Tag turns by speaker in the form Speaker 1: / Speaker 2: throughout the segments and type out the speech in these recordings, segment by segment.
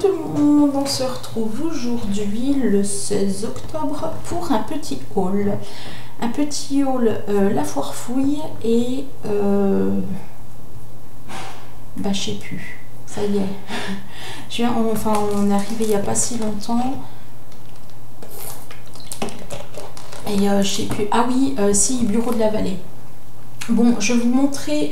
Speaker 1: tout le monde, on se retrouve aujourd'hui le 16 octobre pour un petit haul. Un petit haul La Foire Fouille et bah je sais plus, ça y est. On est arrivé il n'y a pas si longtemps. Et je sais plus. Ah oui, si, Bureau de la Vallée. Bon, je vais vous montrer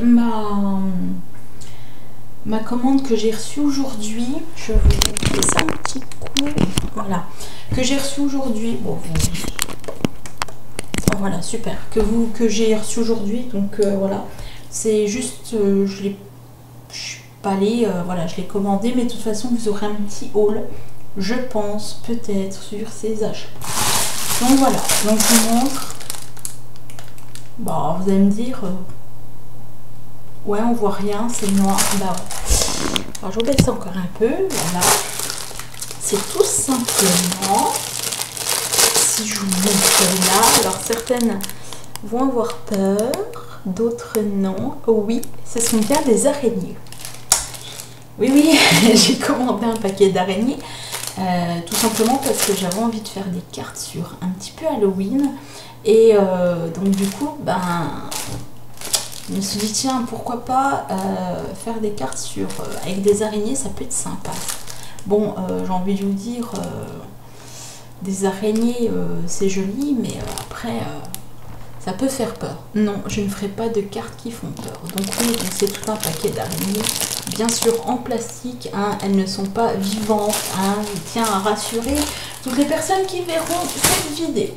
Speaker 1: ma commande que j'ai reçue aujourd'hui. Je vous fais ça un petit coup. Voilà. Que j'ai reçue aujourd'hui. Bon, voilà, super. Que j'ai reçu aujourd'hui. Donc voilà. C'est juste, je suis pas allée, voilà, je l'ai commandé, mais de toute façon, vous aurez un petit haul, je pense, peut-être, sur ces achats. Donc voilà. Donc je vous montre. Bon, vous allez me dire, ouais, on voit rien, c'est noir. Bah ouais. Alors je vous baisse encore un peu, voilà. C'est tout simplement, si je vous montre là, alors certaines vont avoir peur, d'autres non. Oh oui, ce sont bien des araignées. Oui, j'ai commandé un paquet d'araignées, tout simplement parce que j'avais envie de faire des cartes sur un petit peu Halloween. Et donc du coup, je me suis dit tiens, pourquoi pas faire des cartes avec des araignées, ça peut être sympa. Bon, j'ai envie de vous dire, des araignées, c'est joli, mais après, ça peut faire peur. Non, je ne ferai pas de cartes qui font peur. Donc oui, c'est tout un paquet d'araignées, bien sûr en plastique, hein, elles ne sont pas vivantes, hein, je tiens à rassurer toutes les personnes qui verront cette vidéo.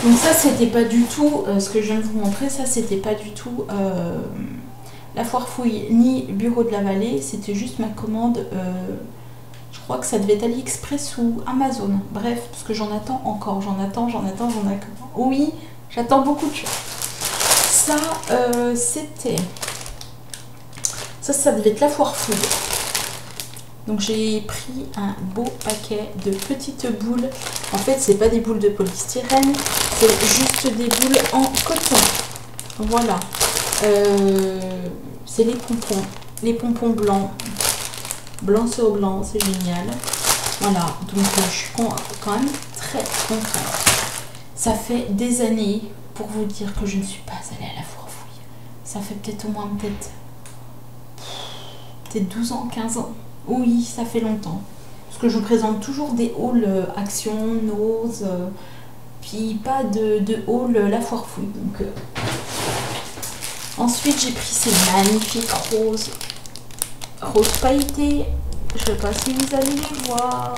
Speaker 1: Donc ça, c'était pas du tout ce que je viens de vous montrer, ça c'était pas du tout La Foire Fouille ni Bureau de la Vallée, c'était juste ma commande, je crois que ça devait être AliExpress ou Amazon, bref, parce que j'en attends encore, j'en attends. Oui, j'attends beaucoup de choses. Ça, ça devait être La Foire Fouille. Donc j'ai pris un beau paquet de petites boules. En fait, c'est pas des boules de polystyrène, c'est juste des boules en coton. Voilà. C'est les pompons blancs. Blanc sur blanc, c'est génial. Voilà. Donc je suis quand même très contente. Ça fait des années, pour vous dire, que je ne suis pas allée à La Foire Fouille. Ça fait peut-être au moins peut-être 12 ans, 15 ans. Oui, ça fait longtemps. Parce que je vous présente toujours des hauls Action, Nose, puis pas de haul La Foire Fouille. Donc, ensuite, j'ai pris ces magnifiques roses pailletées. Je sais pas si vous allez les voir.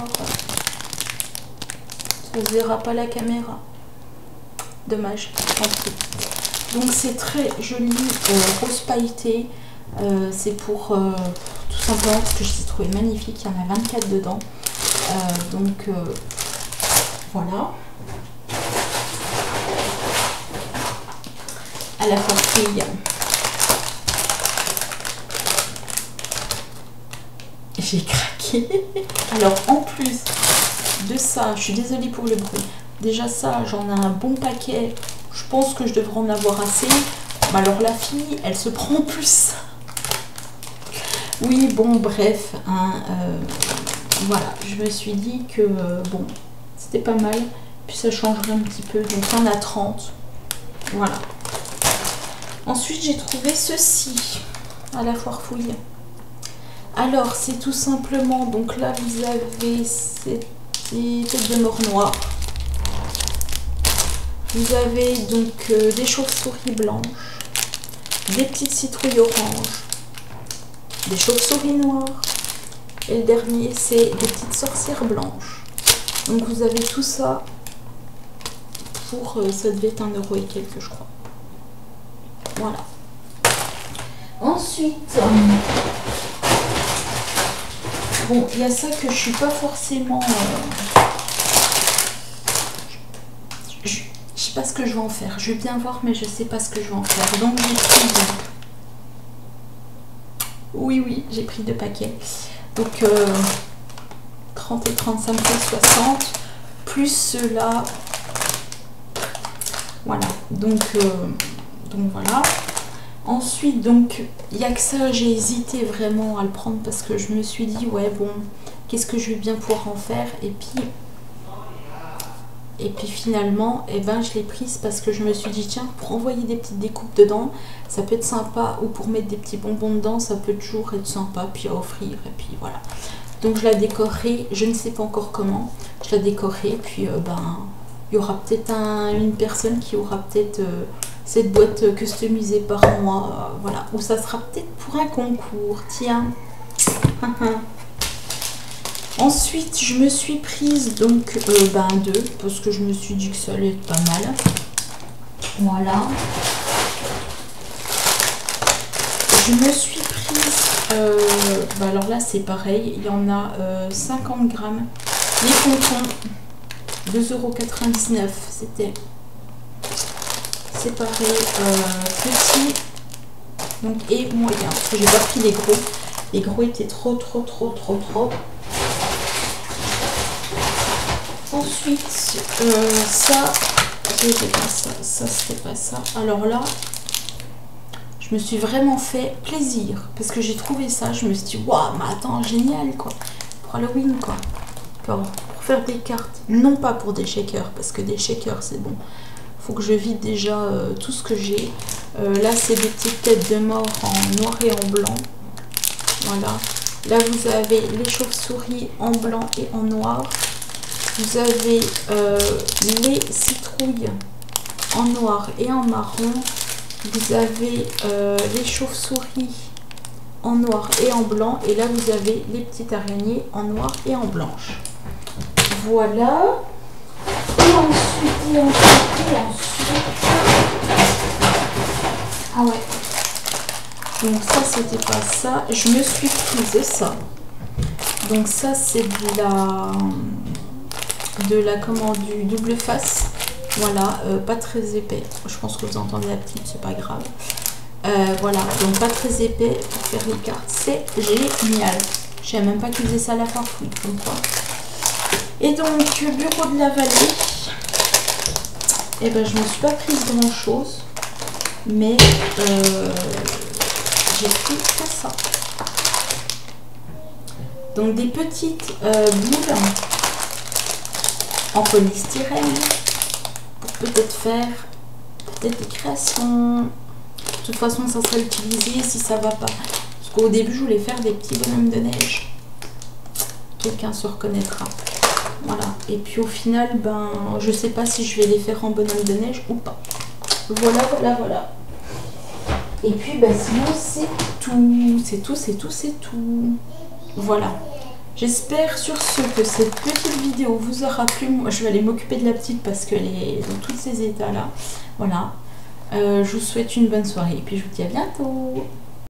Speaker 1: Ça ne verra pas la caméra. Dommage. Donc, c'est très joli rose pailleté. C'est pour tout simplement parce que je les ai trouvés magnifiques. Il y en a 24 dedans. Voilà. À La Foire Fouille. J'ai craqué. Alors en plus de ça, je suis désolée pour le bruit. Déjà ça, j'en ai un bon paquet. Je pense que je devrais en avoir assez. Mais alors la fille, elle se prend en plus. Oui, bon, bref, hein, voilà, je me suis dit que, bon, c'était pas mal, puis ça changerait un petit peu, donc il y en a 30, voilà. Ensuite, j'ai trouvé ceci, à La Foire Fouille. Alors, c'est tout simplement, donc là, vous avez ces têtes de mort noires. Vous avez donc des chauves-souris blanches, des petites citrouilles oranges, des chauves-souris noires, et le dernier c'est des petites sorcières blanches. Donc vous avez tout ça pour, ça devait être 1 € et quelques, je crois. Voilà. Ensuite, bon, il y a ça que je suis pas forcément, je sais pas ce que je vais en faire. Je vais bien voir, mais je sais pas ce que je vais en faire. Donc j'ai pris oui, j'ai pris 2 paquets. Donc 30 et 30, ça me fait 60. Plus ceux-là. Voilà. Donc voilà. Ensuite, donc, il n'y a que ça, j'ai hésité vraiment à le prendre parce que je me suis dit, ouais, bon, qu'est-ce que je vais bien pouvoir en faire? Et puis finalement, eh ben, je l'ai prise parce que je me suis dit, tiens, pour envoyer des petites découpes dedans, ça peut être sympa, ou pour mettre des petits bonbons dedans, ça peut toujours être sympa, puis à offrir, et puis voilà. Donc je la décorerai, je ne sais pas encore comment, je la décorerai, puis ben, il y aura peut-être une personne qui aura peut-être cette boîte customisée par moi, voilà, ou ça sera peut-être pour un concours, tiens. Ensuite, je me suis prise donc ben, deux, parce que je me suis dit que ça allait être pas mal. Voilà. Je me suis prise, ben alors là c'est pareil, il y en a 50 grammes. Les pompons, 2,99 €, c'était séparé petit donc, et moyen. Parce que j'ai pas pris les gros. Les gros étaient trop. Ensuite, ça, c'était pas ça. Ça, c'était pas ça. Alors là, je me suis vraiment fait plaisir. Parce que j'ai trouvé ça. Je me suis dit, waouh, mais attends, génial, quoi. Pour Halloween, quoi. Pour faire des cartes. Non pas pour des shakers. Parce que des shakers, c'est bon. Faut que je vide déjà tout ce que j'ai. Là, c'est des petites têtes de mort en noir et en blanc. Voilà. Là, vous avez les chauves-souris en blanc et en noir. Vous avez les citrouilles en noir et en marron. Vous avez les chauves-souris en noir et en blanc. Et là, vous avez les petites araignées en noir et en blanche. Voilà. Et ensuite. Ah ouais. Donc ça, c'était pas ça. Je me suis prise ça. Donc ça, c'est du double face. Voilà, pas très épais. Je pense que vous entendez la petite, c'est pas grave. Voilà, donc pas très épais pour faire les cartes. C'est génial. Je savais même pas qu'ils faisaient ça à la farfouille, comme quoi. Et donc, bureau de la vallée. Et ben, je me suis pas prise grand chose. Mais j'ai pris que ça. Donc des petites boules en polystyrène pour peut-être faire des créations. De toute façon, ça sera utilisé si ça va pas. Parce qu'au début, je voulais faire des petits bonhommes de neige. Quelqu'un se reconnaîtra. Voilà. Et puis au final, ben, je sais pas si je vais les faire en bonhomme de neige ou pas. Voilà. Et puis, ben, sinon, c'est tout. Voilà. J'espère sur ce que cette petite vidéo vous aura plu. Moi, je vais aller m'occuper de la petite parce qu'elle est dans tous ces états-là. Voilà. Je vous souhaite une bonne soirée et puis je vous dis à bientôt.